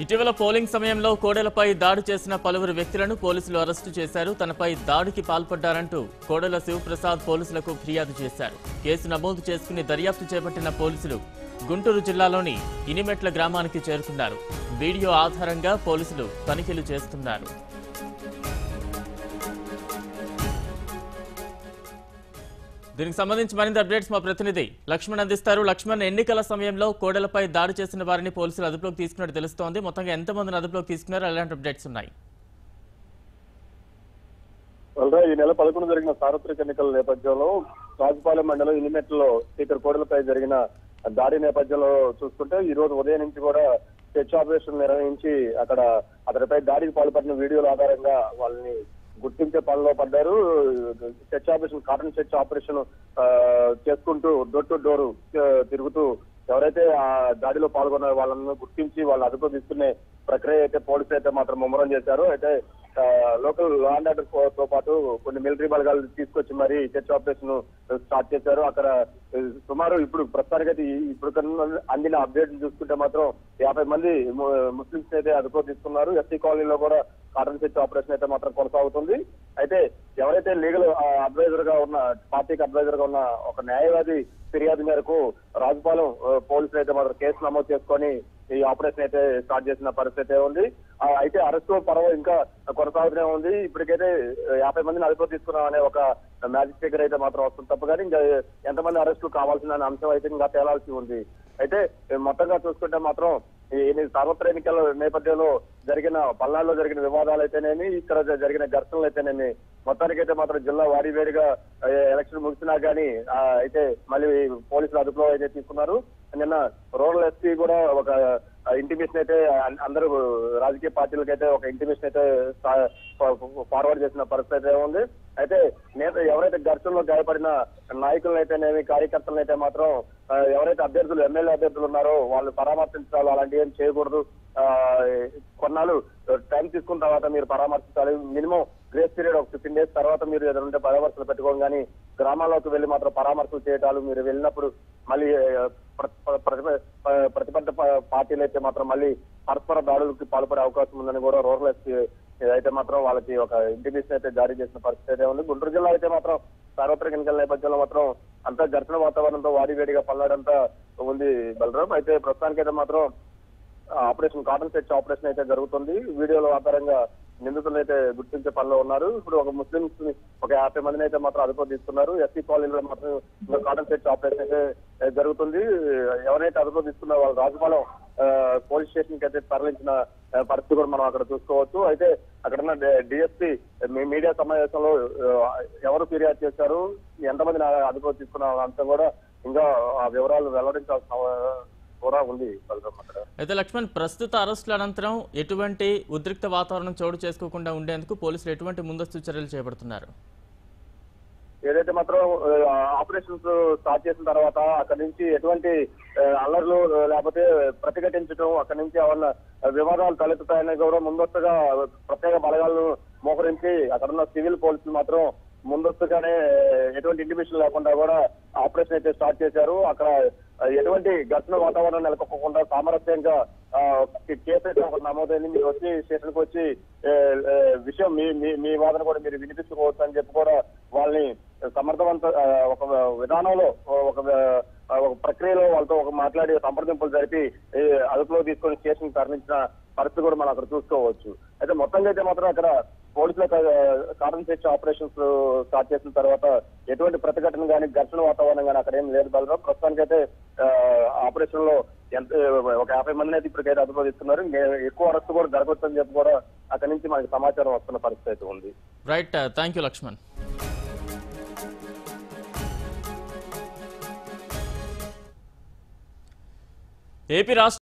ఇటీవల పోలింగ్ సమయంలో కోడెలపై దాడి చేసిన పలువురు వ్యక్తులను పోలీసులు అరెస్టు చేశారు. తనపై దాడికి పాల్పడ్డారంటూ కోడెల శివప్రసాద్ పోలీసులకు ఫిర్యాదు చేశారు. కేసు నమోదు చేసుకుని దర్యాప్తు చేపట్టిన పోలీసులు గుంటూరు జిల్లాలోని ఇనిమెట్ల గ్రామానికి చేరుకున్నారు. వీడియో ఆధారంగా పోలీసులు తనిఖీలు చేస్తున్నారు. దీనికి సంబంధించి మరింత అప్డేట్స్ మా ప్రతినిధి లక్ష్మణ్ అందిస్తారు. లక్ష్మణ్, ఎన్నికల సమయంలో కోడెలపై దాడి చేసిన వారిని పోలీసులు అదుపులోకి తీసుకున్నట్టు తెలుస్తోంది. మొత్తంగా ఎంతమందిని అదుపులోకి తీసుకున్నారు, ఎలాంటి అప్డేట్స్ ఉన్నాయి? ఈ నెల 11 జరిగిన సార్వత్రిక ఎన్నికల నేపథ్యంలో రాజుపాలెం మండలం ఇనిమెట్లో స్పీకర్ కోడెలపై జరిగిన దాడి నేపథ్యంలో చూసుకుంటే ఈ రోజు ఉదయం నుంచి కూడా సెర్చ్ ఆపరేషన్ నిర్వహించి అక్కడ అతడిపై దాడికి పాల్పడిన వీడియోల ఆధారంగా వాళ్ళని గుర్తించే పనిలో పడ్డారు. Search operation, cotton search operation చేసుకుంటూ డోర్ టు డోర్ తిరుగుతూ ఎవరైతే ఆ దాడిలో పాల్గొన్న వాళ్ళని గుర్తించి వాళ్ళ అదుపు తీసుకునే ప్రక్రియ అయితే పోలీసులు అయితే మాత్రం ముమ్మరం చేశారు. అయితే లోకల్ లా అండ్ ఆర్డర్ తో పాటు కొన్ని మిలిటరీ బలగాలు తీసుకొచ్చి మరి సెర్చ్ ఆపరేషన్ స్టార్ట్ చేశారు. అక్కడ సుమారు ఇప్పుడు ప్రస్తుతానికైతే ఇప్పుడు అందిన అప్డేట్ చూసుకుంటే మాత్రం 50 మంది ముస్లింస్ అయితే అదుపు తీసుకున్నారు. ఎస్సీ కాలనీలో కూడా కాటన్ సెర్చ్ ఆపరేషన్ అయితే మాత్రం కొనసాగుతుంది. అయితే ఎవరైతే లీగల్ అడ్వైజర్ గా ఉన్న, పార్టీకి అడ్వైజర్ గా ఉన్న ఒక న్యాయవాది ఫిర్యాదు మేరకు రాజుపాలెం పోలీసులు అయితే మాత్రం కేసు నమోదు చేసుకొని ఈ ఆపరేషన్ అయితే స్టార్ట్ చేసిన పరిస్థితి ఉంది. అయితే అరెస్టు పర్వం ఇంకా కొనసాగుతూనే ఉంది. ఇప్పటికైతే 50 మందిని అదుపులో తీసుకున్నామనే ఒక మ్యాజిక్ ఫిగర్ అయితే మాత్రం వస్తుంది తప్ప కానీ ఇంకా ఎంతమంది అరెస్టులు కావాల్సిన అంశం అయితే ఇంకా తేలాల్సి ఉంది. అయితే మొత్తంగా చూసుకుంటే మాత్రం ఈ సార్వత్రిక ఎన్నికల నేపథ్యంలో జరిగిన పల్నాడులో జరిగిన వివాదాలు అయితేనేమి, ఇక్కడ జరిగిన ఘర్షణలు అయితేనేమి, మొత్తానికైతే మాత్రం జిల్లా వారీ వేడిగా ఎలక్షన్ ముగిసినా కానీ అయితే మళ్ళీ పోలీసులు అదుపులో అయితే తీసుకున్నారు. నిన్న రూరల్ ఎస్పీ కూడా ఒక ఇంటిమేషన్ అయితే అందరూ రాజకీయ పార్టీలకు అయితే ఒక ఇంటిమేషన్ అయితే ఫార్వర్డ్ చేసిన పరిస్థితి ఉంది. అయితే ఎవరైతే ఘర్షణలో గాయపడిన నాయకులను అయితేనేమి, కార్యకర్తలను అయితే మాత్రం ఎవరైతే అభ్యర్థులు, ఎమ్మెల్యే అభ్యర్థులు ఉన్నారో వాళ్ళు పరామర్శించాలి, అలాంటివి ఏం చేయకూడదు. కొన్నాళ్ళు టైం తీసుకున్న తర్వాత మీరు పరామర్శించాలి. మినిమం గ్రేస్ పీరియడ్ ఒక 15 days తర్వాత మీరు ఏదంటే పరామర్శలు పెట్టుకోండి, కానీ గ్రామాల్లోకి వెళ్లి మాత్రం పరామర్శలు చేయటాలు, మీరు వెళ్ళినప్పుడు మళ్ళీ ప్రతిపక్ష పార్టీలు అయితే మాత్రం మళ్ళీ పరస్పర దాడులకు పాల్పడే అవకాశం ఉందని కూడా రూరల్ ఎస్పీ అయితే మాత్రం వాళ్ళకి ఒక ఇంటిమేషన్ అయితే జారీ చేసిన పరిస్థితి అయితే ఉంది. గుంటూరు జిల్లా అయితే మాత్రం సార్వత్రిక ఎన్నికల నేపథ్యంలో మాత్రం అంతా ఘర్షణ వాతావరణంతో వాడివేడిగా పల్లాడంతా ఉంది బలరాం. అయితే ప్రస్తుతానికైతే మాత్రం ఆపరేషన్, కాటన్ సెర్చ్ ఆపరేషన్ అయితే జరుగుతుంది. వీడియోల ఆధారంగా నిందితులను అయితే గుర్తించే పనిలో ఉన్నారు. ఇప్పుడు ఒక ముస్లింస్ ఒక 50 మందిని అయితే మాత్రం అదుపు తీసుకున్నారు. ఎస్సీ కాలనీలో మాత్రం కాటన్ సెర్చ్ ఆపరేషన్ అయితే జరుగుతుంది. ఎవరైతే అదుపు తీసుకున్నారో వాళ్ళు రాజుపాలెం పోలీస్ స్టేషన్ కి అయితే తరలించిన పరిస్థితి కూడా మనం అక్కడ చూసుకోవచ్చు. అయితే అక్కడున్న డిఎస్పీ మీడియా సమావేశంలో ఎవరు ఫిర్యాదు చేశారు, ఎంతమంది అదుపు తీసుకున్న అంశం కూడా ఇంకా ఆ వివరాలు వెల్లడించాల్సిన కూడా ఉంది. అయితే లక్ష్మణ్, ప్రస్తుత అరెస్టుల అనంతరం ఎటువంటి ఉద్రిక్త వాతావరణం చోటు చేసుకోకుండా ఉండేందుకు పోలీసులు ఎటువంటి ముందస్తు చర్యలు చేపడుతున్నారు? ఏదైతే మాత్రం ఆపరేషన్స్ స్టార్ట్ చేసిన తర్వాత అక్కడి నుంచి ఎటువంటి అల్లర్లు లేకపోతే ప్రతిఘటించడం, అక్కడి నుంచి ఏమన్నా వివాదాలు తలెత్తుతాయని కూడా ముందస్తుగా ప్రత్యేక బలగాలను మోహరించి అక్కడున్న సివిల్ పోలీసులు మాత్రం ముందస్తుగానే ఎటువంటి ఇంటిమేషన్ లేకుండా కూడా ఆపరేషన్ అయితే స్టార్ట్ చేశారు. అక్కడ ఎటువంటి ఘర్షణ వాతావరణం నెలకొక్కకుండా సామరస్యంగా కేసు అయితే ఒకటి నమోదైంది. మీరు వచ్చి స్టేషన్ కు వచ్చి విషయం మీ వాదన కూడా మీరు వినిపించుకోవచ్చు అని చెప్పి కూడా వాళ్ళని సమర్థవంత ఒక విధానంలో ఒక ప్రక్రియలో వాళ్ళతో ఒక మాట్లాడి సంప్రదింపులు జరిపి అదుపులో తీసుకొని స్టేషన్ తరలించిన పరిస్థితి కూడా మనం అక్కడ చూసుకోవచ్చు. అయితే మొత్తంగా అయితే మాత్రం అక్కడ పోలీసుల కాటన్ సెర్చ్ ఆపరేషన్స్ స్టార్ట్ చేసిన తర్వాత ఎటువంటి ప్రతిఘటన కానీ, ఘర్షణ వాతావరణం కానీ అక్కడ ఏం లేదు బలరాం. ప్రస్తుతానికైతే ఆపరేషన్ లో ఒక 50 మందిని అయితే ఇప్పటికైతే అదుపులో తీసుకున్నారు. ఎక్కువ అరెస్ట్ కూడా జరగవచ్చని చెప్పి కూడా అక్కడి నుంచి మనకి సమాచారం వస్తున్న పరిస్థితి అయితే ఉంది. Right, thank you Lakshman. AP రాష్ట్ర